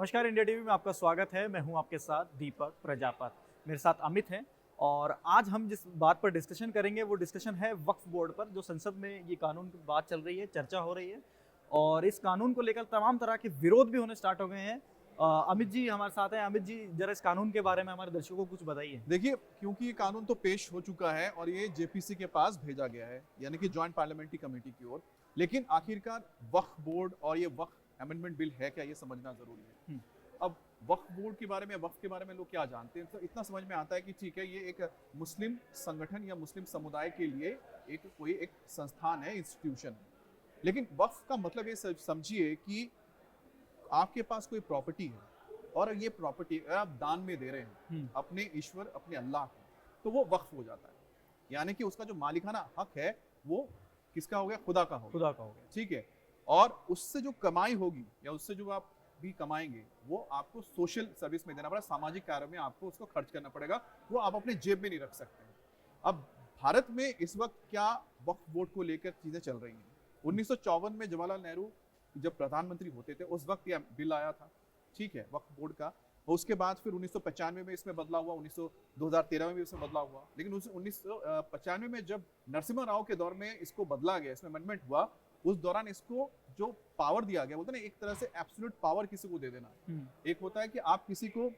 नमस्कार, India TV में आपका स्वागत है। मैं हूं आपके साथ दीपक प्रजापत, मेरे साथ अमित हैं। और आज हम जिस बात पर डिस्कशन करेंगे वो डिस्कशन है वक्फ बोर्ड पर, जो संसद में ये कानून की बात चल रही है, चर्चा हो रही है और इस कानून को लेकर तमाम तरह के विरोध भी होने स्टार्ट हो गए हैं। अमित जी हमारे साथ हैं। अमित जी, जरा इस कानून के बारे में हमारे दर्शकों को कुछ बताइए। देखिए, क्योंकि ये कानून तो पेश हो चुका है और ये जेपीसी के पास भेजा गया है, यानी कि जॉइंट पार्लियामेंट्री कमेटी की ओर। लेकिन आखिरकार वक्फ बोर्ड और ये वक्फ अमेंडमेंट बिल है क्या, ये समझना जरूरी है। अब वक्फ बोर्ड के बारे में, वक्फ के बारे में लोग क्या जानते हैं, तो इतना समझ में आता है कि ठीक है, ये एक मुस्लिम संगठन या मुस्लिम समुदाय के लिए कोई एक संस्थान है, इंस्टीट्यूशन है। लेकिन वक्फ का मतलब ये समझिए कि आपके पास कोई प्रॉपर्टी है और ये प्रॉपर्टी अगर आप दान में दे रहे हैं अपने ईश्वर, अपने अल्लाह को, तो वो वक्फ हो जाता है। यानी कि उसका जो मालिकाना हक है वो किसका हो गया? खुदा का हो गया। खुदा का हो गया, ठीक है। और उससे जो कमाई होगी या उससे जो आप भी कमाएंगे वो आपको सोशल सर्विस में देना पड़ेगा, सामाजिक कार्य में आपको उसको खर्च करना पड़ेगा। वो आप अपने जेब में नहीं रख सकते हैं। अब भारत में इस वक्त क्या वक्फ बोर्ड को लेकर चीजें चल रही हैं? 1954 में जवाहरलाल नेहरू जब प्रधानमंत्री होते थे उस वक्त यह बिल आया था, ठीक है, वक्फ बोर्ड का। और उसके बाद फिर 1995 में इसमें बदलाव हुआ, 2013 में भी इसमें बदलाव हुआ। लेकिन 1995 में जब नरसिम्हा राव के दौर में इसको बदला गया, इसमें अमेंडमेंट हुआ, उस दौरान इसको जो पावर दिया गया, बोलते ना एक तरह से एब्सोल्यूट पावर किसी को दे देना। एक होता है कि आप किसी को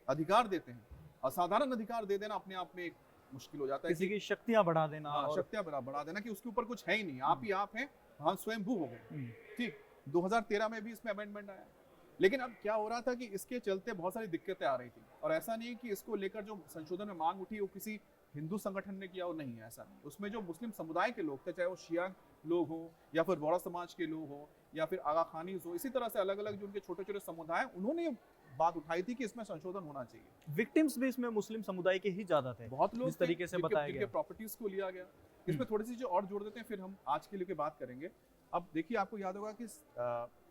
अधिकार देते हैं, असाधारण अधिकार दे देना अपने आप में एक मुश्किल हो जाता है। किसी की शक्तियां बढ़ा देना। हाँ, शक्तियां बढ़ा देना कि उसके ऊपर कुछ है ही नहीं, आप ही आप हैं, हाँ स्वयंभू हो गए। ठीक, 2013 में भी इसमें अमेंडमेंट आया। लेकिन अब क्या हो रहा था कि इसके चलते बहुत सारी दिक्कतें आ रही थी। और ऐसा नहीं कि इसको लेकर जो संशोधन में मांग उठी वो किसी हिंदू संगठन ने किया, वो नहीं है, ऐसा नहीं। उसमें जो मुस्लिम समुदाय के लोग थे, चाहे वो शिया लोग हो या फिर बोरा समाज के लोग हो या फिर आगा खानीज हो, इसी तरह से अलग अलग जो उनके छोटे छोटे समुदाय, उन्होंने बात उठाई थी कि इसमें संशोधन होना चाहिए। विक्टिम्स भी इसमें मुस्लिम समुदाय के ही ज्यादा थे, बहुत लोग जिस तरीके से बताया गया, प्रॉपर्टीज को लिया गया। इसमें थोड़ी सी जो और जोड़ देते हैं, फिर हम आज के लिए बात करेंगे। अब देखिए, आपको याद होगा कि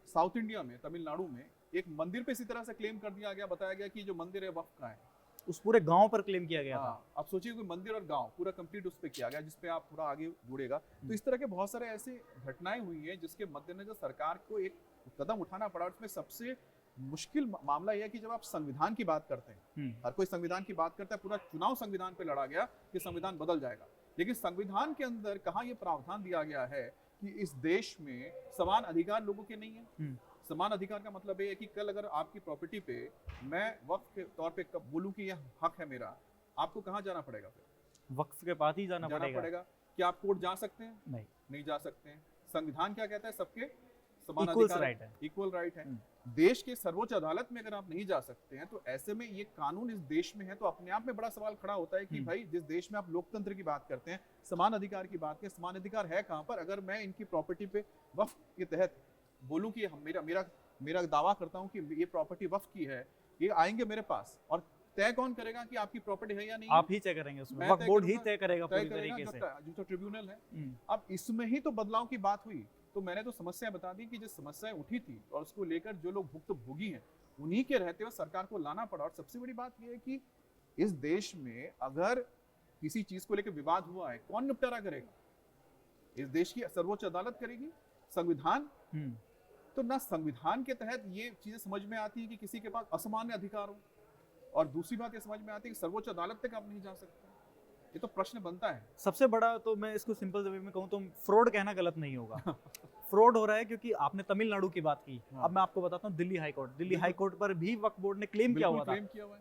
साउथ इंडिया में, तमिलनाडु में एक मंदिर पे इसी तरह से क्लेम कर दिया गया, बताया गया कि जो मंदिर है वक्फ का है। उस पूरे गांव पर क्लेम किया गया था। अब सोचिए कोई मंदिर और गांव पूरा कंप्लीट उस पे किया गया, जिसपे आप थोड़ा आगे जुड़ेगा। तो इस तरह के बहुत सारे ऐसे घटनाएं हुई हैं जिसके मद्देनजर सरकार को एक कदम उठाना पड़ा। उसमें सबसे मुश्किल मामला यह है कि जब आप संविधान की बात करते हैं, हर कोई संविधान की बात करता है, पूरा चुनाव संविधान पे लड़ा गया कि संविधान बदल जाएगा। लेकिन संविधान के अंदर कहाँ ये प्रावधान दिया गया है कि इस देश में समान अधिकार लोगों के नहीं है। समान अधिकार का मतलब ये है कि कल अगर आपकी प्रॉपर्टी पे मैं वक्फ के तौर पे बोलूं कि यह हक है मेरा, आपको कहाँ जाना पड़ेगा? फिर वक्फ के पास ही जाना पड़ेगा। क्या आप कोर्ट जा सकते हैं? नहीं जा सकते हैं। संविधान क्या कहता है? सबके समान अधिकार है, इक्वल राइट है। देश के सर्वोच्च अदालत में अगर आप नहीं जा सकते हैं, तो ऐसे में ये कानून इस देश में है, तो अपने आप में बड़ा सवाल खड़ा होता है कि भाई, जिस देश में आप लोकतंत्र की बात करते हैं, समान अधिकार की बात करते हैं, समान अधिकार है कहाँ पर? अगर मैं इनकी प्रॉपर्टी पे वक्फ के तहत बोलूं कि मेरा दावा करता हूं कि ये प्रॉपर्टी वक्फ की है, ये आएंगे मेरे पास और तय कौन करेगा कि आपकी प्रॉपर्टी है या नहीं? आप ही तय करेंगे, उसमें वक्फ बोर्ड ही तय करेगा पूरी तरीके से, जो तो ट्रिब्यूनल है। अब इसमें ही तो बदलाव की बात हुई। तो मैंने तो समस्याएं बता दी कि जो समस्याएं उठी थी और उसको लेकर जो लोग भुक्तभोगी हैं, उन्हीं के रहते हुए सरकार को लाना पड़ा। और सबसे बड़ी बात यह है कि इस देश में अगर किसी चीज को लेकर विवाद हुआ है, कौन निपटारा करेगा? इस देश की सर्वोच्च अदालत करेगी? संविधान? तो ना संविधान के तहत ये चीजें समझ में आती है कि किसी के पास असामान्य अधिकार हो, और दूसरी बात ये समझ में आती है कि सर्वोच्च अदालत तक आप नहीं जा सकते। ये तो प्रश्न बनता है। सबसे बड़ा तो मैं इसको सिंपल वे में कहूँ तो फ्रॉड कहना गलत नहीं होगा। फ्रॉड हो रहा है क्योंकि आपने तमिलनाडु की बात की। अब मैं आपको बताता हूँ दिल्ली हाई कोर्ट पर भी वक्फ बोर्ड ने क्लेम किया हुआ था।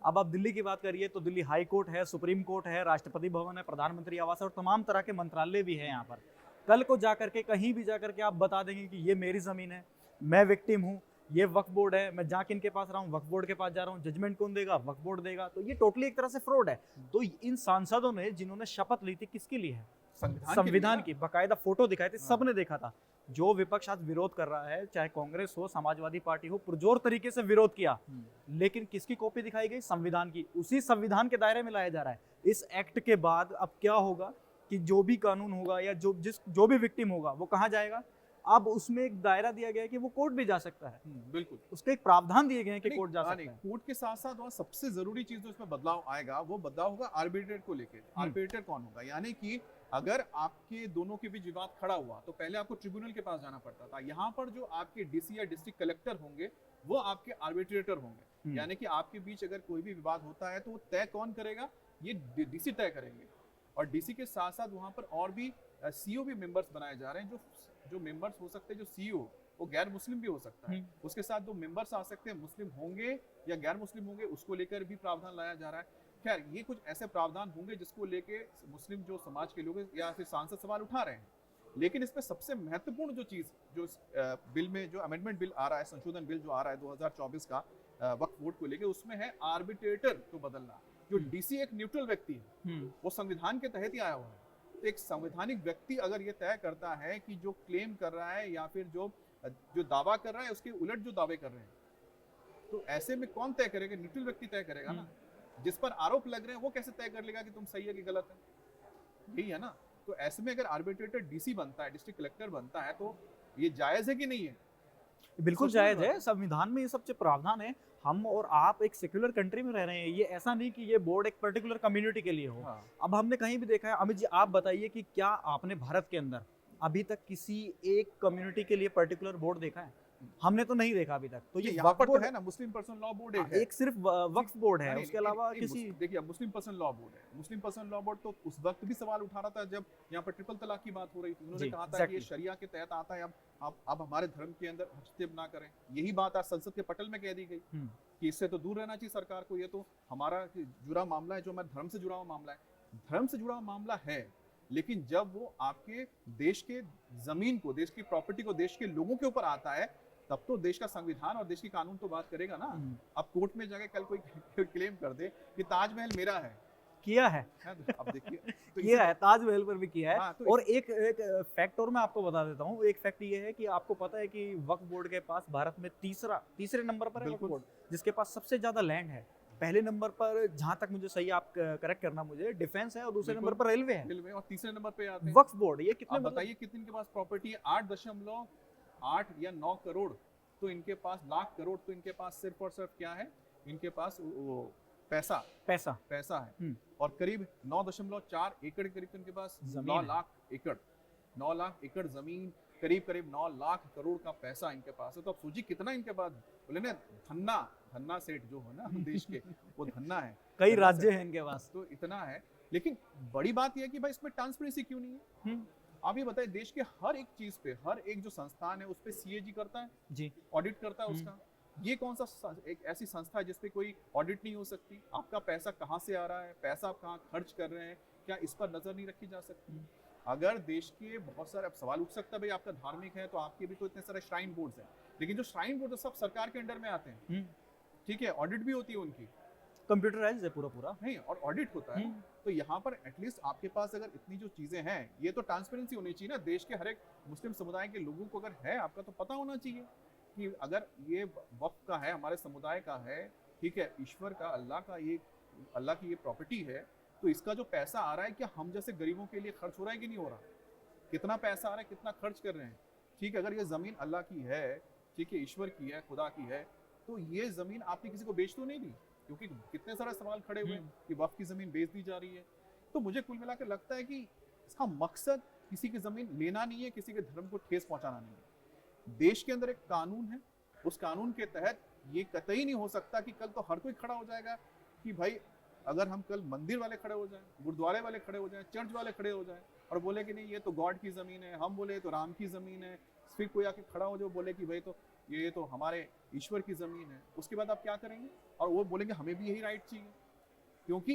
अब आप दिल्ली की बात करिए तो दिल्ली हाई कोर्ट है, सुप्रीम कोर्ट है, राष्ट्रपति भवन है, प्रधानमंत्री आवास है और तमाम तरह के मंत्रालय भी है यहाँ पर। कल को जाकर के कहीं भी जाकर के आप बता देंगे कि ये मेरी जमीन है, मैं विक्टिम हूँ, ये वक्फ बोर्ड है, मैं जाके इनके पास रहा हूँ, वक्फ बोर्ड के पास जा रहा हूँ, जजमेंट कौन देगा? वक्फ बोर्ड देगा। तो ये टोटली एक तरह से फ्रॉड है। तो इन सांसदों ने जिन्होंने शपथ ली थी, किसके लिए है? संविधान की। बाकायदा फोटो दिखाए थे, सबने देखा था। जो विपक्ष आज विरोध कर रहा है, चाहे कांग्रेस हो, समाजवादी पार्टी हो, पुरजोर तरीके से विरोध किया, लेकिन किसकी कॉपी दिखाई गई? संविधान की। उसी संविधान के दायरे में लाया जा रहा है। इस एक्ट के बाद अब क्या होगा कि जो भी कानून होगा या जो भी विक्टिम होगा वो कहाँ जाएगा? अब उसमें एक दायरा दिया गया है कि वो कोर्ट भी जा सकता है। बिल्कुल, उसके एक प्रावधान दिए गए हैं कि कोर्ट जा सकता है। कोर्ट के साथ साथ वहाँ सबसे जरूरी चीज जो इसमें बदलाव आएगा, वो बदलाव होगा आर्बिट्रेटर को लेकर। आर्बिट्रेटर कौन होगा? यानी कि अगर आपके दोनों के बीच विवाद खड़ा हुआ तो पहले आपको ट्रिब्यूनल के पास जाना पड़ता था। यहाँ पर जो आपके डीसी या डिस्ट्रिक्ट कलेक्टर होंगे वो आपके आर्बिट्रेटर होंगे, यानी कि आपके बीच अगर कोई भी विवाद होता है तो वो तय कौन करेगा, ये डीसी तय करेंगे। और डीसी के साथ साथ वहाँ पर और भी सीईओ भी मेंबर्स बनाए जा रहे हैं, जो मेंबर्स हो सकते हैं, जो सीईओ वो गैर मुस्लिम भी हो सकता है, उसके साथ जो मेंबर्स आ सकते हैं मुस्लिम होंगे या गैर मुस्लिम होंगे, उसको लेकर भी प्रावधान लाया जा रहा है। खैर ये कुछ ऐसे प्रावधान होंगे जिसको लेके मुस्लिम जो समाज के लोग या फिर सांसद सवाल उठा रहे हैं। लेकिन इसमें सबसे महत्वपूर्ण जो चीज जो बिल में जो अमेंडमेंट बिल आ रहा है, संशोधन बिल जो आ रहा है 2024 का वक्फ बोर्ड को लेके, उसमें है आर्बिट्रेटर को बदलना। जो डीसी एक न्यूट्रल व्यक्ति है, वो संविधान के तहत ही आया हुआ है। तो एक संवैधानिक व्यक्ति अगर ये तय करता है कि जो क्लेम कर रहा है या फिर जो दावा कर रहा है उसके उलट जो दावे कर रहे हैं, तो ऐसे में कौन तय करेगा? न्यूट्रल व्यक्ति तय करेगा ना। जिस पर आरोप लग रहे हैं वो कैसे तय कर लेगा कि तुम सही है कि गलत है? यही है ना। तो ऐसे में अगर आर्बिट्रेटर डीसी बनता है, डिस्ट्रिक्ट कलेक्टर बनता है, तो ये जायज है कि नहीं है? बिल्कुल जायज है। संविधान में ये सब प्रावधान है। हम और आप एक सेक्युलर कंट्री में रह रहे हैं। ये ऐसा नहीं कि ये बोर्ड एक पर्टिकुलर कम्युनिटी के लिए हो। अब हमने कहीं भी देखा है। अमित जी आप बताइए कि क्या आपने भारत के अंदर अभी तक किसी एक कम्युनिटी के लिए पर्टिकुलर बोर्ड देखा है? हमने तो नहीं देखा अभी तक। तो ये यहाँ पर तो है ना, मुस्लिम पर्सन लॉ बोर्ड है। एक सिर्फ वक्फ बोर्ड है, उसके अलावा किसी देखिए मुस्लिम पर्सन लॉ बोर्ड है। मुस्लिम पर्सन लॉ बोर्ड तो उस वक्त भी सवाल उठा रहा था जब यहाँ पर ट्रिपल तलाक की बात हो रही थी। उन्होंने कहा था कि ये शरिया के तहत आता है, अब हमारे धर्म के अंदर हस्तक्षेप ना करें। यही बात आज संसद के पटल में कह दी गई कि इससे तो दूर रहना चाहिए सरकार को। ये तो हमारा जुड़ा मामला है, जो हमारे धर्म से जुड़ा हुआ मामला है। धर्म से जुड़ा हुआ मामला है, लेकिन जब वो आपके देश के जमीन को, देश की प्रॉपर्टी को, देश के लोगों के ऊपर आता है, तब तो देश का संविधान और देश की कानून तो बात करेगा ना। अब कोर्ट में जाके कल कोई क्लेम कर दे कि ताजमहल मेरा है, किया है। अब देखिए तो किया है, ताजमहल पर भी किया है। हाँ, तो और एक फैक्ट और मैं आपको बता देता हूँ। एक फैक्ट ये है कि आपको पता है कि वक्फ बोर्ड के पास भारत में तीसरे नंबर पर है वक्फ बोर्ड, जिसके पास सबसे ज्यादा लैंड है। पहले नंबर पर, जहां तक मुझे सही, आप करेक्ट करना मुझे, डिफेंस है, और दूसरे नंबर पर रेलवे है, और तीसरे नंबर पे आते हैं वक्फ बोर्ड। ये कितने, बताइए कितने के पास प्रॉपर्टी है? 8.8 या 9 करोड़ तो इनके पास, लाख करोड़ तो इनके पास सिर्फ और सिर्फ क्या है? इनके पास वो पैसा है। और करीब 9.4 एकड़ करीब तो इनके पास 9 लाख एकड़ जमीन, करीब 9 लाख करोड़ का पैसा इनके पास है। तो अब सोचिए कितना इनके पास, बोले ना धन्ना सेठ जो है ना देश के, वो धन्ना है। कई राज्य हैं इनके पास, तो इतना है। लेकिन बड़ी बात यह है कि भाई इसमें ट्रांसपेरेंसी क्यों नहीं है? आप ये बताइए, देश के हर एक चीज पे, हर एक जो संस्थान है उस पे सीएजी करता है जी, ऑडिट करता है उसका। ये कौन सा एक ऐसी संस्था है जिसपे कोई ऑडिट नहीं हो सकती? आपका पैसा कहाँ से आ रहा है, पैसा आप कहाँ खर्च कर रहे हैं, क्या इस पर नजर नहीं रखी जा सकती? अगर देश के बहुत सारे, अब सवाल उठ सकता है भाई आपका धार्मिक है तो आपके भी तो इतने सारे श्राइन बोर्ड्स हैं, लेकिन जो श्राइन बोर्ड सब सरकार के अंडर में आते हैं, ठीक है, ऑडिट भी होती है उनकी, कंप्यूटराइज्ड है पूरा नहीं, और ऑडिट होता है। तो यहाँ पर एटलीस्ट आपके पास अगर इतनी जो चीजें हैं, ये तो ट्रांसपेरेंसी होनी चाहिए ना। देश के हर एक मुस्लिम समुदाय के लोगों को अगर है, आपका तो पता होना चाहिए कि अगर ये वक्फ का है, हमारे समुदाय का है, ठीक है, ईश्वर का, अल्लाह की ये प्रॉपर्टी है, तो इसका जो पैसा आ रहा है क्या हम जैसे गरीबों के लिए खर्च हो रहा है कि नहीं हो रहा? कितना पैसा आ रहा है, कितना खर्च कर रहे हैं? ठीक है, अगर ये जमीन अल्लाह की है, ठीक है, ईश्वर की है, खुदा की है, तो ये जमीन आपने किसी को बेच तो नहीं दी? क्योंकि कितने सारे सवाल खड़े हुए हैं कि वक्फ की जमीन बेच दी जा रही है। तो मुझे कुल मिलाकर लगता है कि इसका मकसद किसी की जमीन लेना नहीं है, किसी के धर्म को ठेस पहुंचाना नहीं है। देश के अंदर एक कानून है, उस कानून के तहत ये कतई नहीं हो सकता कि कल तो हर कोई खड़ा हो जाएगा कि भाई अगर हम कल मंदिर वाले खड़े हो जाएं, गुरुद्वारे वाले खड़े हो जाएं, चर्च वाले खड़े हो जाएं और बोले कि नहीं ये तो गॉड की जमीन है, हम बोले तो राम की जमीन है, फिर कोई आके खड़ा हो जो बोले कि भाई तो ये तो हमारे ईश्वर की जमीन है, उसके बाद आप क्या करेंगे? और वो बोलेंगे हमें भी यही राइट चाहिए। क्योंकि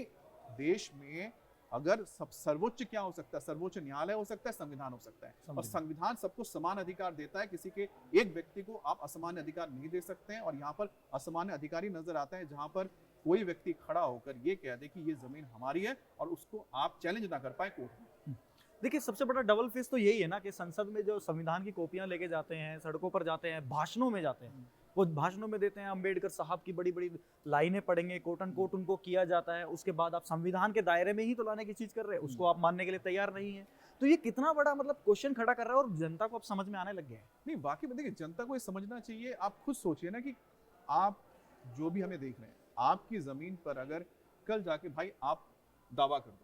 देश में अगर सब सर्वोच्च क्या हो सकता है? सर्वोच्च न्यायालय हो सकता है, संविधान हो सकता है, और संविधान सबको समान अधिकार देता है। किसी के एक व्यक्ति को आप असामान्य अधिकार नहीं दे सकते हैं। और यहाँ पर असामान्य अधिकारी नजर आता है जहां पर कोई व्यक्ति खड़ा होकर ये कह दे कि ये जमीन हमारी है और उसको आप चैलेंज ना कर पाए कोर्ट में। देखिए सबसे बड़ा डबल फेस तो यही है ना कि संसद में जो संविधान की कॉपियां लेके जाते हैं, सड़कों पर जाते हैं, भाषणों में जाते हैं, वो भाषणों में देते हैं अंबेडकर साहब की बड़ी बड़ी लाइनें पढ़ेंगे, कोट एंड कोट उनको किया जाता है, उसके बाद आप संविधान के दायरे में ही तो लाने की चीज कर रहे हैं, उसको आप मानने के लिए तैयार नहीं है। तो ये कितना बड़ा मतलब क्वेश्चन खड़ा कर रहा है और जनता को अब समझ में आने लग गया है। नहीं बाकी देखिए जनता को ये समझना चाहिए। आप खुद सोचिए ना कि आप जो भी हमें देख रहे हैं, आपकी जमीन पर अगर कल जाके भाई आप दावा कर दो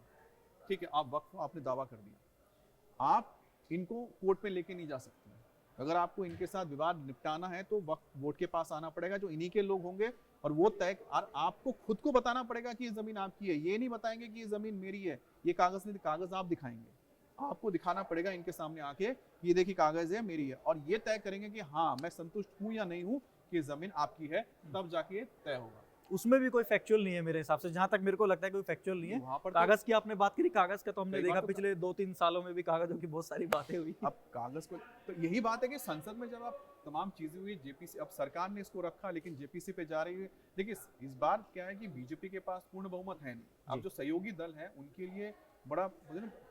ठीक है, आप वक्फ आपने दावा कर दिया, आप इनको कोर्ट पे लेके नहीं जा सकते। अगर आपको इनके साथ विवाद निपटाना है तो वक्फ बोर्ड के पास आना पड़ेगा, जो इन्हीं के लोग होंगे, और वो तय, और आपको खुद को बताना पड़ेगा कि ये जमीन आपकी है। ये नहीं बताएंगे कि ये जमीन मेरी है, ये कागज नहीं, कागज आप दिखाएंगे, आपको दिखाना पड़ेगा इनके सामने आके, ये देखिए कागज है, मेरी है, और ये तय करेंगे कि हाँ मैं संतुष्ट हूं या नहीं हूं कि ये जमीन आपकी है, तब जाके ये तय होगा। उसमें भी कोई फैक्चुअल नहीं है मेरे हिसाब से, जहां तक मेरे को लगता है कोई फैक्चुअल नहीं है। वहां पर कागज की आपने बात करी, कागज का तो हमने कई देखा बार तो पिछले 2-3 सालों में भी कागजों की बहुत सारी बातें हुई। अब कागज को, तो यही बात है कि संसद में जब आप तमाम चीजें हुई, जेपीसी, अब सरकार ने इसको रखा लेकिन जेपीसी पे जा रही है। देखिए इस बार क्या है कि बीजेपी के पास पूर्ण बहुमत है नहीं। अब जो सहयोगी दल है उनके लिए बड़ा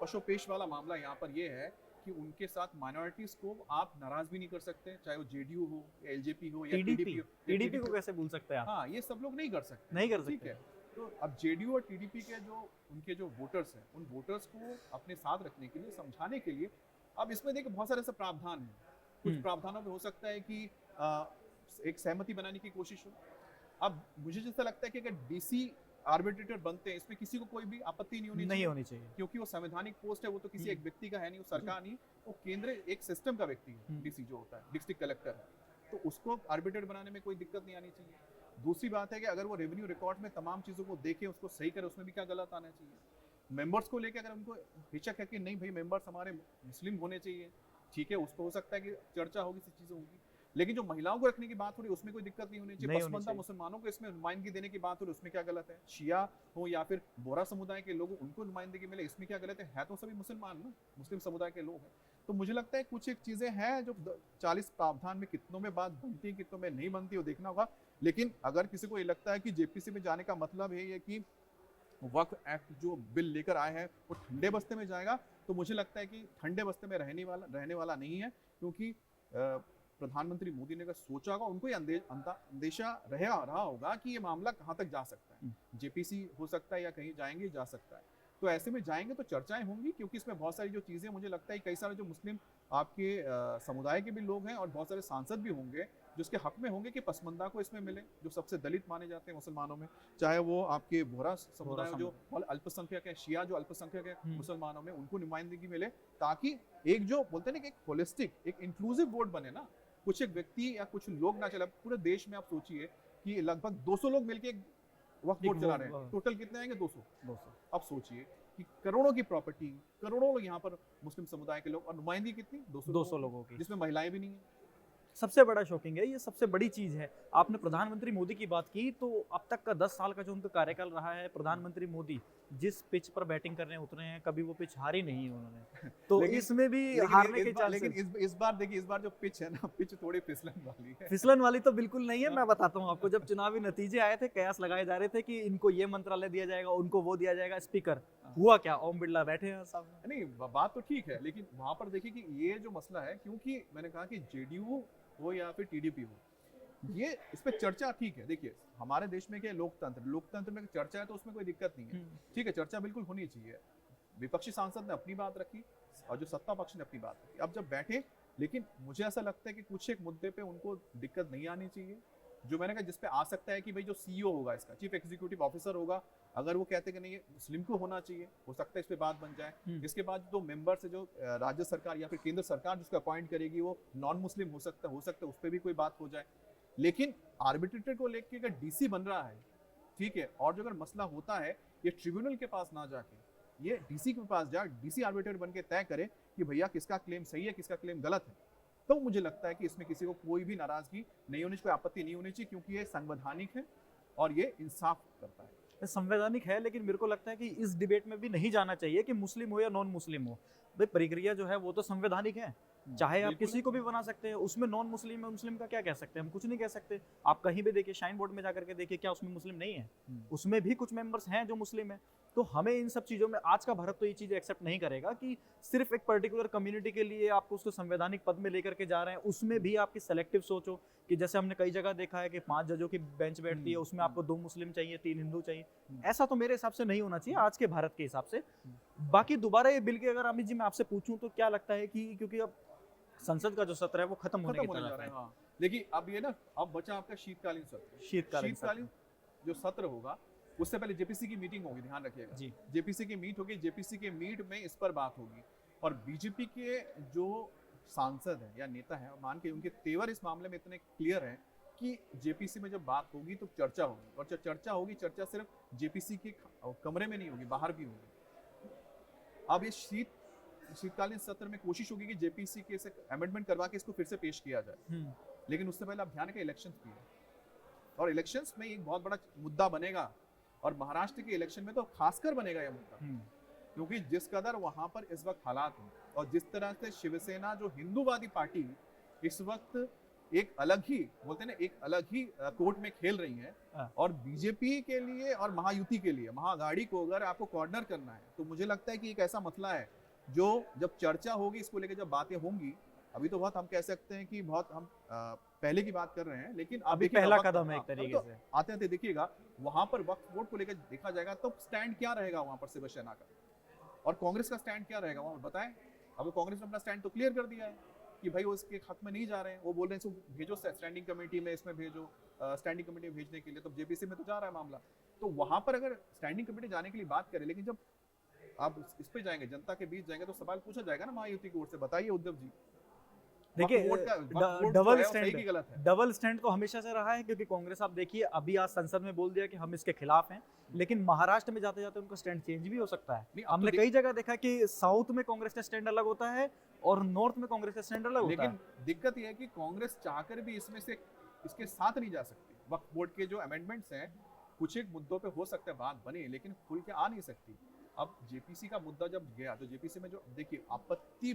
पशोपेश वाला मामला यहाँ पर ये है कि उनके साथ माइनॉरिटीज को आप नाराज भी नहीं कर सकते, चाहे वो जेडीयू हो, एलजेपी हो या टीडीपी हो। टीडीपी को कैसे भूल सकते हैं आप? हाँ, ये सब लोग नहीं कर सकते, नहीं कर ठीक सकते। है। तो अब जेडीयू और टीडीपी के जो उनके जो वोटर्स हैं, उन वोटर्स को अपने साथ रखने के लिए, समझाने के लिए, अब इसमें देखिए बहुत सारे ऐसे प्रावधान हैं। कुछ प्रावधानों में हो सकता है कि एक सहमति बनाने की कोशिश हो। अब मुझे जैसा लगता है कि अगर डीसी आर्बिट्रेटर बनते हैं, इसमें किसी को कोई भी आपत्ति नहीं होनी चाहिए, क्योंकि वो संवैधानिक पोस्ट है, वो तो किसी एक व्यक्ति का है नहीं, वो सरकार नहीं, वो केंद्र एक सिस्टम का व्यक्ति है। डीसी जो होता है डिस्ट्रिक्ट कलेक्टर है, तो उसको आर्बिट्रेटर बनाने में कोई दिक्कत नहीं आनी चाहिए। दूसरी बात है कि अगर वो रेवेन्यू रिकॉर्ड में तमाम चीजों को देखे, उसको सही करे, उसमें भी क्या गलत आना चाहिए। मेंबर्स को लेकर अगर उनको हिचक है कि नहीं भाई मेंबर्स हमारे मुस्लिम होने चाहिए, ठीक है, उसको हो सकता है कि चर्चा होगी, सी चीजें होगी, लेकिन जो महिलाओं को रखने की बात हो रही है उसमें कोई दिक्कत नहीं होनी चाहिए। पसमंदा मुसलमानों को इसमें नुमाइंदगी देने की बात हो रही है, उसमें क्या गलत है। शिया हो या फिर बोरा समुदाय के लोग, उनको नुमाइंदगी मिले, इसमें क्या गलत है तो सभी मुसलमान ना, मुस्लिम समुदाय के लोग हैं। तो मुझे लगता है कुछ एक चीजें हैं जो 40 प्रावधान में कितनों में बात बनती है, कितनों में नहीं बनती, वो देखना होगा। लेकिन अगर किसी को ये लगता है कि जेपीसी में जाने का मतलब है कि वक्फ एक्ट जो बिल लेकर आए हैं वो ठंडे बस्ते में जाएगा, तो मुझे लगता है कि ठंडे बस्ते में रहने वाला नहीं है, क्योंकि प्रधानमंत्री मोदी ने अगर सोचा होगा, उनको ये अंदेशा रहा होगा कि ये मामला कहाँ तक जा सकता है, जेपीसी हो सकता है या कहीं जाएंगे, जा सकता है। तो ऐसे में जाएंगे तो चर्चाएं होंगी, क्योंकि इसमें बहुत सारी जो चीज़ें, मुझे लगता है कई सारे जो मुस्लिम आपके समुदाय के भी लोग हैं और बहुत सारे सांसद भी होंगे जो इसके हक में होंगे कि पसमंदा को इसमें मिले, जो सबसे दलित माने जाते हैं मुसलमानों में, चाहे वो आपके बोहरा समुदाय जो अल्पसंख्यक है, शिया जो अल्पसंख्यक है मुसलमानों में, उनको नुमाइंदगी मिले, ताकि एक जो बोलते हैं ना कि एक होलिस्टिक, एक इंक्लूसिव वोट बने ना, कुछ एक व्यक्ति या कुछ लोग ना चला। पूरे देश में आप सोचिए कि लगभग 200 लोग मिलके वक्फ बोर्ड चला रहे हैं, टोटल कितने आएंगे? 200। अब सोचिए कि करोड़ों की प्रॉपर्टी, करोड़ों लोग यहाँ पर मुस्लिम समुदाय के लोग, और नुमाइंदगी कितनी? 200 लोगों की, जिसमें महिलाएं भी नहीं है। सबसे बड़ा शॉकिंग है, ये सबसे बड़ी चीज है। आपने प्रधानमंत्री मोदी की बात की, तो अब तक का 10 साल का जो उनका कार्यकाल रहा है, प्रधानमंत्री मोदी जिस पिच पर बैटिंग करने उतरे हैं, कभी वो पिच हारी नहीं है उन्होंने, तो इसमें भी हारने के चांसेस। लेकिन इस बार देखिए, इस बार जो पिच है ना, पिच थोड़ी फिसलन वाली है। फिसलन वाली तो बिल्कुल नहीं है। मैं बताता हूँ आपको, जब चुनावी नतीजे आए थे, कयास लगाए जा रहे थे कि इनको ये मंत्रालय दिया जाएगा, उनको वो दिया जाएगा, स्पीकर। हुआ क्या? ओम बिरला बैठे हैं सामने। नहीं, बात तो ठीक है, लेकिन वहां पर देखिए कि ये जो मसला है, क्योंकि मैंने कहा कि जेडीयू हो या फिर टीडीपी हो, ये इस पे चर्चा ठीक है। देखिए हमारे देश में क्या लोकतंत्र में चर्चा है तो उसमें कोई दिक्कत नहीं है, ठीक है, चर्चा बिल्कुल होनी चाहिए। विपक्षी सांसद ने अपनी बात रखी और जो सत्ता पक्ष ने अपनी बात रखी, अब जब बैठे, लेकिन मुझे ऐसा लगता है कि कुछ एक मुद्दे पे उनको दिक्कत नहीं आनी चाहिए। जो मैंने कहा, जिसपे आ सकता है कि भाई जो सीईओ होगा, इसका चीफ एग्जीक्यूटिव ऑफिसर होगा, अगर वो कहते हैं कि नहीं ये मुस्लिम को होना चाहिए, हो सकता है इस पे बात बन जाए। इसके बाद जो मेंबर्स है, जो राज्य सरकार या फिर केंद्र सरकार जिसको अपॉइंट करेगी, वो नॉन मुस्लिम हो सकता है, उस पर भी कोई बात हो जाए। लेकिन आर्बिट्रेटर को लेकर अगर डीसी बन रहा है, ठीक है, और जो अगर मसला होता है, ये ट्रिब्यूनल के पास ना जाके ये डीसी के पास जाए, डीसी आर्बिट्रेटर बन के तय करे कि भैया किसका क्लेम सही है, किसका क्लेम गलत है, तो मुझे लगता है कि इसमें किसी को कोई भी नाराजगी नहीं होनी चाहिए, कोई आपत्ति नहीं होनी चाहिए, क्योंकि ये संवैधानिक है और ये इंसाफ करता है। संवैधानिक है, लेकिन मेरे को लगता है कि इस डिबेट में भी नहीं जाना चाहिए कि मुस्लिम हो या नॉन मुस्लिम हो। भाई प्रक्रिया जो है वो तो संवैधानिक है, चाहे आप किसी को भी बना सकते हैं। उसमें नॉन मुस्लिम है, मुस्लिम का क्या कह सकते हैं? हम कुछ नहीं कह सकते। आप कहीं भी देखिए, शाइन बोर्ड में जाकर के देखिए, क्या उसमें मुस्लिम नहीं है? उसमें भी कुछ मेंबर्स हैं जो मुस्लिम है। तो हमें इन सब चीज़ों में, आज का भारत तो ये चीज़ एक्सेप्ट नहीं करेगा कि सिर्फ एक पर्टिकुलर कम्युनिटी के लिए आपको उसको संवैधानिक पद में लेकर के जा रहे हैं। उसमें भी आपकी सेलेक्टिव सोच हो कि जैसे हमने कई जगह देखा है कि 5 जजों की बेंच बैठती है, उसमें आपको 2 मुस्लिम चाहिए, 3 हिंदू चाहिए। ऐसा तो मेरे हिसाब से नहीं होना चाहिए आज के भारत के हिसाब से। बाकी दोबारा ये बिल के अगर अमित जी मैं आपसे पूछूं तो क्या लगता है कि क्योंकि अब संसद का जो सत्र है वो खत्म होने की तरफ है। देखिए अब ये ना, अब बचा आपका शीतकालीन सत्र। शीतकालीन जो सत्र होगा उससे पहले जेपीसी की मीटिंग होगी, ध्यान रखिएगा जी। जेपीसी की मीट होगी, जेपीसी के मीट में इस पर बात होगी। और बीजेपी के जो सांसद है या नेता है, मान के उनके तेवर इस मामले में इतने क्लियर है कि जेपीसी में जब बात होगी तो चर्चा होगी, और जब चर्चा होगी, चर्चा सिर्फ जेपीसी के कमरे में नहीं होगी, बाहर भी होगी। अब ये शीतकालीन सत्र में कोशिश होगी कि जेपीसी के इसे अमेंडमेंट करवा के इसको फिर से पेश किया जाए, लेकिन उससे पहले आप ध्यान रखें इलेक्शंस भी है, और इलेक्शंस में एक बहुत बड़ा मुद्दा बनेगा, और महाराष्ट्र के इलेक्शन में तो खासकर बनेगा यह मुद्दा, क्योंकि जिस कदर वहां पर इस वक्त हालात हैं, और जिस तरह से शिवसेना जो हिंदूवादी पार्टी इस वक्त एक अलग ही बोलते हैं ना, एक अलग ही कोर्ट में खेल रही है, और बीजेपी के लिए और महायुति के लिए, महाअघाड़ी को अगर आपको कॉर्नर करना है, तो मुझे लगता है कि एक ऐसा मसला है जो जब चर्चा होगी, इसको लेकर जब बातें होंगी, अभी तो बहुत हम कह सकते हैं कि बहुत हम पहले की बात कर रहे हैं, लेकिन अभी पहला कदम है एक तरीके से। आते आते देखिएगा वहां पर वक्फ बोर्ड को लेकर देखा जाएगा तो स्टैंड क्या रहेगा वहां पर शिवसेना का, और कांग्रेस का स्टैंड क्या रहेगा वहां पर बताएं। अब कांग्रेस ने अपना स्टैंड तो क्लियर कर दिया है कि भाई वो इसके हक में नहीं जा रहे हैं, वो बोल रहे हैं इसको भेजो स्टैंडिंग कमेटी में, इसमें भेजो स्टैंडिंग कमेटी में भेजने के लिए, तो जेपीसी में तो जा रहा है मामला, तो वहां पर अगर स्टैंडिंग कमेटी जाने के लिए बात करें, लेकिन जब आप इस पे जाएंगे, जनता के बीच जाएंगे, तो सवाल पूछा जाएगा ना महायुति की ओर से, बताइए उद्धव जी, देखिए डबल डबल स्टैंड तो हमेशा से रहा है, क्योंकि कांग्रेस आप देखिए अभी आज संसद में बोल दिया कि हम इसके खिलाफ हैं, लेकिन महाराष्ट्र में जाते जाते उनका स्टैंड चेंज भी हो सकता है। हमने कई जगह देखा कि साउथ में कांग्रेस का स्टैंड अलग होता है और नॉर्थ में कांग्रेस का स्टैंड अलग होता है। लेकिन दिक्कत यह है कि कांग्रेस चाहकर भी इसमें से इसके साथ नहीं जा सकती। वक्फ बोर्ड के जो अमेंडमेंट्स हैं, कुछ एक मुद्दों पे हो सकता है बात बने, लेकिन खुल के आ नहीं सकती। अब जेपीसी का मुद्दा जब गया, तो जेपीसी में जो देखिए आपत्ति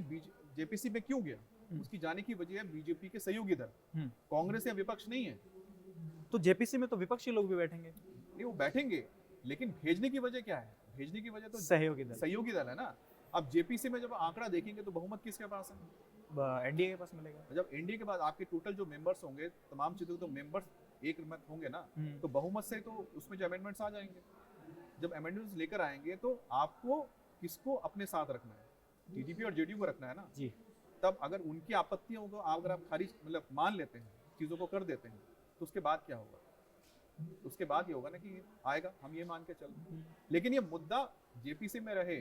जेपीसी में क्यों गया, उसकी जाने की वजह है बीजेपी के सहयोगी दल, कांग्रेस या विपक्ष नहीं है। तो जेपीसी में तो विपक्षी लोग भी बैठेंगे। नहीं, वो बैठेंगे, लेकिन भेजने की वजह क्या है? भेजने की वजह तो सहयोगी दल है ना। अब जेपीसी में जब आंकड़ा देखेंगे तो बहुमत किसके पास है? एनडीए के पास मिलेगा। जब एनडीए के बाद आपके टोटल जो मेंबर्स होंगे, तमाम चीजों तो मेंबर्स एक मत होंगे ना, तो बहुमत से तो उसमें जो अमेंडमेंट्स आ जाएंगे। जब अमेंडमेंट्स लेकर आएंगे तो आपको किसको अपने साथ रखना है? टीडीपी और जेडीयू को रखना है ना जी। तब अगर उनकी आपत्तियों को अगर आप खारिज मतलब मान लेते हैं, चीजों को कर देते हैं, तो उसके बाद क्या होगा? उसके बाद ये होगा ना कि आएगा, हम ये मान के चल, लेकिन ये मुद्दा जेपीसी में रहे,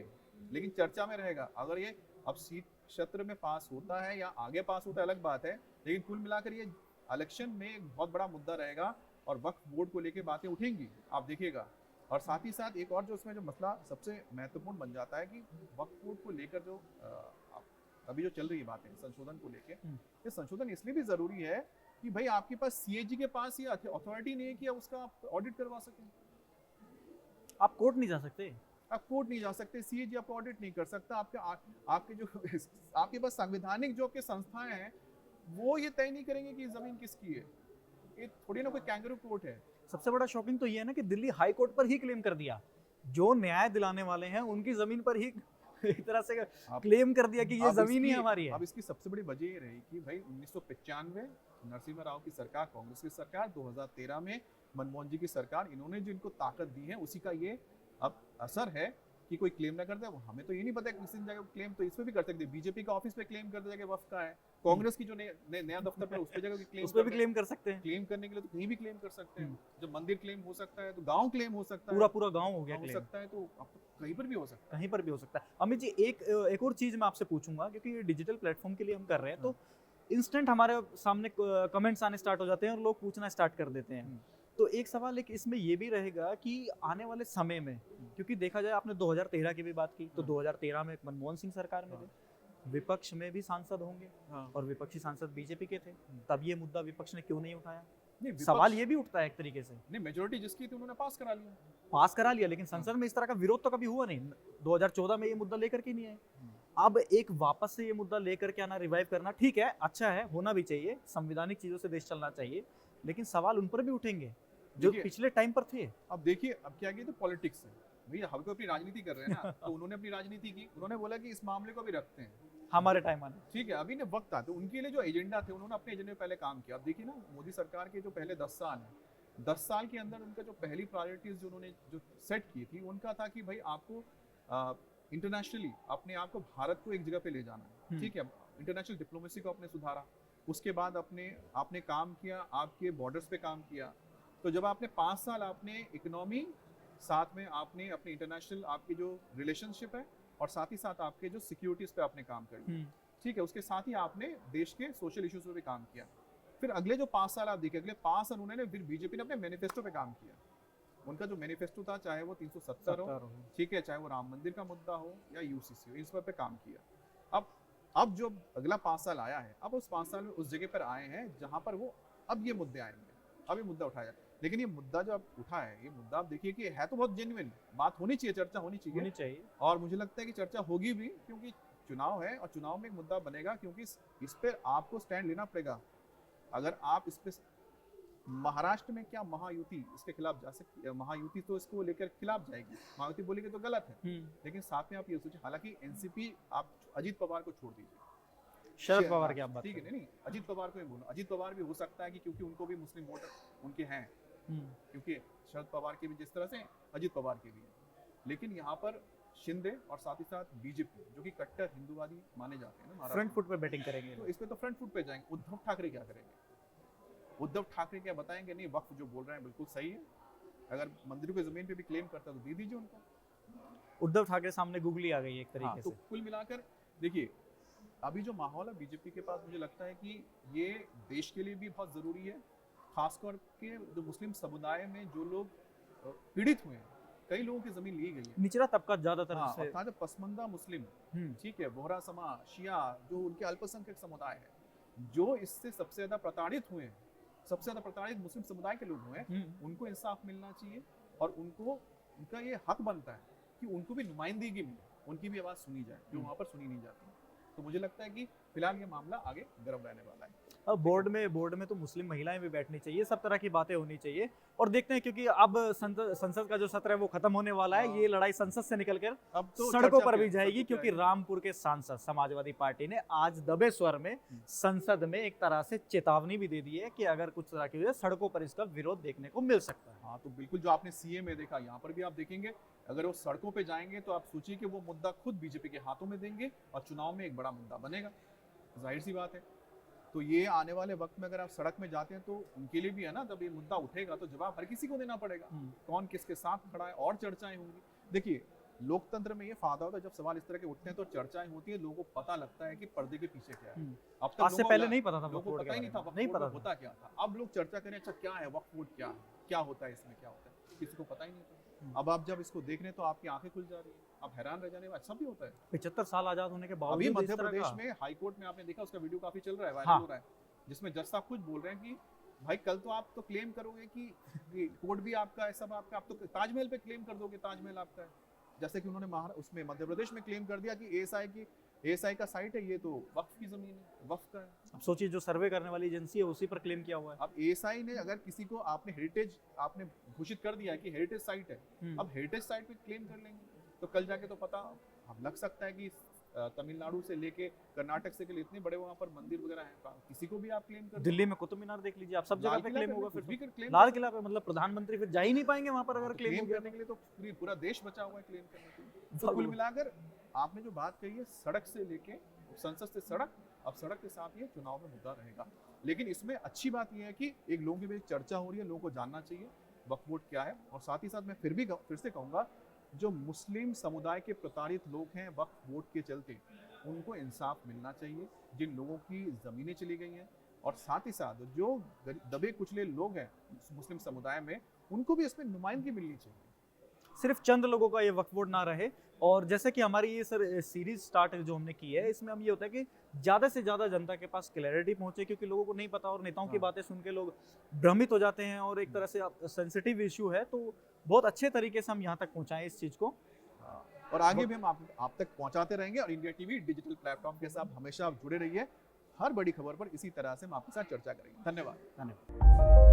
लेकिन चर्चा में रहेगा। अगर ये अब सीट क्षेत्र में पास होता है या आगे पास होता है अलग बात है, लेकिन कुल मिलाकर ये इलेक्शन में एक बहुत बड़ा मुद्दा रहेगा और वक्फ बोर्ड को लेकर बातें उठेंगी, आप देखिएगा। और साथ ही साथ एक और जो उसमें जो मसला सबसे महत्वपूर्ण बन जाता है कि वक्फ बोर्ड को लेकर जो अभी जो चल रही है बातें संशोधन को लेकर, ये संशोधन इसलिए भी जरूरी है कि भाई आपके पास सीएजी के पास ये अथॉरिटी नहीं है कि आप उसका ऑडिट करवा सकें। आप कोर्ट नहीं जा सकते, आप कोर्ट नहीं जा सकते, सीएजी आपका ऑडिट नहीं कर सकता। आपके जो आपके पास संवैधानिक जो आपके संस्थाएं हैं वो ये तय नहीं करेंगे कि जमीन किसकी है। ये थोड़ी ना कोई कैंगरू कोर्ट है। सबसे बड़ा शॉकिंग तो ये है ना कि दिल्ली हाई कोर्ट पर ही क्लेम कर दिया, जो न्याय दिलाने वाले हैं उनकी जमीन पर ही एक तरह से क्लेम कर दिया कि ये जमीन ही हमारी है। अब इसकी सबसे बड़ी वजह ये रही कि भाई 1995 नरसिम्हा राव की सरकार, कांग्रेस की सरकार, 2013 में मनमोहन जी की सरकार, इन्होंने जो इनको ताकत दी है उसी का ये अब असर है कि कोई क्लेम ना करता है। हमें तो ये नहीं पता किसी जगह क्लेम तो इस पे भी कर सकते हैं, बीजेपी का ऑफिस पे क्लेम कर दिया कि वक्फ का है, कांग्रेस की जो नया दफ्तर पर उस पे जगह क्लेम, उस पे भी क्लेम कर सकते हैं। क्लेम करने के लिए तो कहीं भी क्लेम कर सकते हैं। जब मंदिर क्लेम हो सकता है तो गांव क्लेम हो सकता है, पूरा गांव हो गया, हो सकता है, तो कहीं पर भी हो सकता है, कहीं पर भी हो सकता है। अमित जी एक और चीज मैं आपसे पूछूंगा, क्योंकि ये डिजिटल प्लेटफॉर्म के लिए हम कर रहे हैं, तो इंस्टेंट हमारे सामने कमेंट्स आने स्टार्ट हो जाते हैं और लोग पूछना स्टार्ट कर देते हैं। तो एक सवाल एक इसमें ये भी रहेगा कि आने वाले समय में, क्योंकि देखा जाए आपने 2013 की भी बात की, तो 2013 में मनमोहन सिंह सरकार में थे, विपक्ष में भी सांसद होंगे और विपक्षी सांसद बीजेपी के थे, तब ये मुद्दा विपक्ष ने क्यों नहीं उठाया? सवाल ये भी उठता है एक तरीके से। नहीं, मेजोरिटी जिसकी थी उन्होंने पास करा लिया, लेकिन संसद में इस तरह का विरोध तो कभी हुआ नहीं। 2014 में ये मुद्दा लेकर के नहीं आए। अब एक वापस से ये मुद्दा लेकर के आना, रिवाइव करना, ठीक है, अच्छा है, होना भी चाहिए, संवैधानिक चीजों से देश चलना चाहिए, लेकिन सवाल उन पर भी उठेंगे जो पिछले टाइम पर थे। अब देखिए, अब क्या तो पॉलिटिक्स है भैया, हम तो अपनी राजनीति कर रहे हैं ना। तो उन्होंने अपनी राजनीति की, उन्होंने बोला कि इस मामले को भी रखते हैं, हमारे टाइम आने, ठीक है, अभी ने वक्त था, तो उनके लिए जो एजेंडा थे उन्होंने अपने एजेंडे में पहले काम किया। अब देखिए ना, मोदी सरकार के जो पहले 10 साल है, 10 साल के अंदर उनका जो पहली प्रायोरिटीज जो उन्होंने जो सेट की थी, उनका था कि भाई आपको इंटरनेशनली अपने आप को, भारत को एक जगह पे ले जाना है, ठीक है। इंटरनेशनल डिप्लोमेसी को आपने सुधारा, उसके बाद आपने काम किया, आपके बॉर्डर्स पे काम किया। तो जब आपने 5 साल आपने इकोनॉमी साथ में आपने अपने इंटरनेशनल आपकी जो रिलेशनशिप है और साथ ही साथ आपके जो सिक्योरिटीज पे आपने काम कर लिया, ठीक है, उसके साथ ही आपने देश के सोशल इश्यूज पे भी काम किया। फिर अगले जो 5 साल आप देखिए, अगले 5 साल उन्होंने फिर बीजेपी ने अपने मैनिफेस्टो पे काम किया। उनका जो मैनिफेस्टो था, चाहे वो 370 हो, ठीक है, चाहे वो राम मंदिर का मुद्दा हो या यूसीसी हो, इस पर काम किया। अब जो अगला 5 साल आया है, अब उस 5 साल में उस जगह पर आए हैं जहां पर वो अब ये मुद्दे आएंगे, अब ये मुद्दा उठाया। लेकिन ये मुद्दा जो अब उठा है, ये मुद्दा आप देखिए कि है तो बहुत जेन्युइन, बात होनी चाहिए, चर्चा होनी चाहिए और मुझे लगता है कि चर्चा होगी भी, क्योंकि चुनाव है और चुनाव में एक मुद्दा बनेगा, क्योंकि इस पर आपको स्टैंड लेना पड़ेगा। अगर आप इस पे महाराष्ट्र में क्या महायुति इसके खिलाफ जा सकती है, महायुति तो इसको लेकर खिलाफ जाएगी, महायुति बोलेगी तो गलत है, लेकिन साथ में आप ये सोचिए, हालांकि एनसीपी आप अजित पवार को छोड़ दीजिए, शरद पवार की आप बात, ठीक है, नहीं अजित पवार को ही बोलो, अजित पवार भी हो सकता है कि क्योंकि उनको भी मुस्लिम वोटर उनके हैं, क्योंकि शरद पवार के भी जिस तरह से अजित पवार के भी हैं, लेकिन यहाँ पर शिंदे और साथ ही साथ बीजेपी जो कि कट्टर हिंदूवादी माने जाते हैं ना, फ्रंट फुट पे बैटिंग करेंगे, तो इस पे तो फ्रंट फुट पे जाएंगे। उद्धव ठाकरे क्या करेंगे? उद्धव ठाकरे क्या बताएंगे? नहीं, वक्फ जो बोल रहे हैं बिल्कुल सही है, अगर मंदिरों की जमीन पे भी क्लेम करता है तो दे दीजिए उनको। उद्धव ठाकरे सामने गूगली आ गई एक तरीके तो से। कुल मिलाकर देखिए, अभी जो माहौल है बीजेपी के पास, मुझे लगता है कि ये देश के लिए भी बहुत जरूरी है, खासकर के जो मुस्लिम समुदाय में जो लोग पीड़ित हुए हैं, कई लोगों की जमीन ली गई है, निचला तबका ज्यादातर से, जो पसमंदा मुस्लिम, ठीक है, बोहरा समाज, शिया, जो उनके अल्पसंख्यक समुदाय है, जो इससे सबसे ज्यादा प्रताड़ित हुए हैं, सबसे ज्यादा प्रताड़ित मुस्लिम समुदाय के लोग हुए हैं, उनको इंसाफ मिलना चाहिए और उनको उनका ये हक बनता है कि उनको भी नुमाइंदगी मिले, उनकी भी आवाज सुनी जाए जो वहाँ पर सुनी नहीं जाती। तो मुझे लगता है कि फिलहाल ये मामला आगे गर्म रहने वाला है। अब बोर्ड में तो मुस्लिम महिलाएं भी बैठनी चाहिए, सब तरह की बातें होनी चाहिए और देखते हैं, क्योंकि अब संसद का जो सत्र है वो खत्म होने वाला है, ये लड़ाई संसद से निकलकर अब तो सड़कों पर भी जाएगी, क्योंकि रामपुर के सांसद समाजवादी पार्टी ने आज दबे स्वर में संसद में एक तरह से चेतावनी भी दे दी है कि अगर कुछ तरह की वजह सड़कों पर इसका विरोध देखने को मिल सकता है। हाँ, तो बिल्कुल जो आपने सीए में देखा, यहाँ पर भी आप देखेंगे, अगर वो सड़कों पे जाएंगे तो आप सोचिए कि वो मुद्दा खुद बीजेपी के हाथों में देंगे और चुनाव में एक बड़ा मुद्दा बनेगा, जाहिर सी बात है। तो ये आने वाले वक्त में अगर आप सड़क में जाते हैं तो उनके लिए भी है ना, जब ये मुद्दा उठेगा तो जवाब हर किसी को देना पड़ेगा, कौन किसके साथ खड़ा है और चर्चाएं होंगी। देखिए, लोकतंत्र में ये फायदा होता है, जब सवाल इस तरह के उठते हैं तो चर्चाएं होती है, लोगों को पता लगता है कि पर्दे के पीछे क्या है। अब तक आज से पहले नहीं पता था, लोगों को पता ही नहीं था नहीं पता होता क्या था। अब लोग चर्चा करें, अच्छा क्या है वक्फ बोर्ड, क्या है, क्या होता है इसमें, क्या होता है, किसी को पता ही नहीं था। अब आप जब इसको देख रहे हैं तो आपकी आंखें खुल जा रही है, आप हैरान रह जाने, अच्छा भी होता है। 75 साल आजाद होने के बावजूद अभी मध्य प्रदेश में हाई कोर्ट में आपने देखा, उसका वीडियो काफी चल रहा है, वायरल हो रहा है, जिसमें जज साहब खुद बोल रहे हैं कि भाई कल तो आप तो क्लेम करोगे कि कोर्ट भी आपका है, सब आपका, आप तो ताजमहल पे क्लेम कर दोगे ताजमहल आपका है, जैसे कि उन्होंने उसमें मध्य प्रदेश में क्लेम कर दिया कि एएसआई का साइट है, ये तो वक्फ की जमीन है, वक्फ का है। अब सोचिए, जो सर्वे करने वाली एजेंसी है उसी पर क्लेम किया हुआ है। अब एएसआई ने अगर किसी को आपने हेरिटेज आपने घोषित कर दिया कि हेरिटेज साइट है, अब हेरिटेज साइट पे क्लेम कर लेंगे तो कल जाके तो पता अब लग सकता है कि तमिलनाडु से लेके कर्नाटक से के लिए इतने बड़े वहाँ पर मंदिर वगैरह हैं, किसी को भी आप क्लेम कर, दिल्ली में कुतुब मीनार देख लीजिए आप, सब जगह पे क्लेम होगा, फिर भी क्लेम, लाल किला पे, मतलब प्रधानमंत्री फिर जा ही नहीं पाएंगे वहाँ पर अगर क्लेम करने के लिए, तो पूरा देश बचा हुआ है क्लेम करने के लिए। तो कुल मिलाकर आपने जो बात कही है, सड़क से लेके संसद से सड़क, अब सड़क के साथ ये चुनाव में मुद्दा रहेगा। लेकिन इसमें अच्छी बात यह है कि एक लोगों की भी चर्चा हो रही है, लोगों को जानना चाहिए वक्फ बोर्ड क्या है, और साथ ही साथ मैं फिर से कहूँगा, जो मुस्लिम समुदाय के प्रताड़ित लोग हैं वक्फ बोर्ड के चलते, उनको इंसाफ मिलना चाहिए, जिन लोगों की ज़मीनें चली गई हैं, और साथ ही साथ जो दबे कुचले लोग हैं मुस्लिम समुदाय में, उनको भी इसमें नुमाइंदगी मिलनी चाहिए। सिर्फ चंद लोगों का ये वक्फ बोर्ड ना रहे। और जैसे कि हमारी ये सर सीरीज स्टार्ट जो हमने की है, इसमें हम ये होता है कि ज़्यादा से ज़्यादा जनता के पास क्लैरिटी पहुंचे, क्योंकि लोगों को नहीं पता और नेताओं की बातें सुन के लोग भ्रमित हो जाते हैं, और एक तरह से सेंसिटिव इशू है, तो बहुत अच्छे तरीके से हम यहाँ तक पहुँचाएं इस चीज़ को, और आगे भी हम आप तक पहुँचाते रहेंगे। और इंडिया टीवी डिजिटल प्लेटफॉर्म के साथ हमेशा आप जुड़े रहिए, हर बड़ी खबर पर इसी तरह से हम आपके साथ चर्चा करेंगे। धन्यवाद।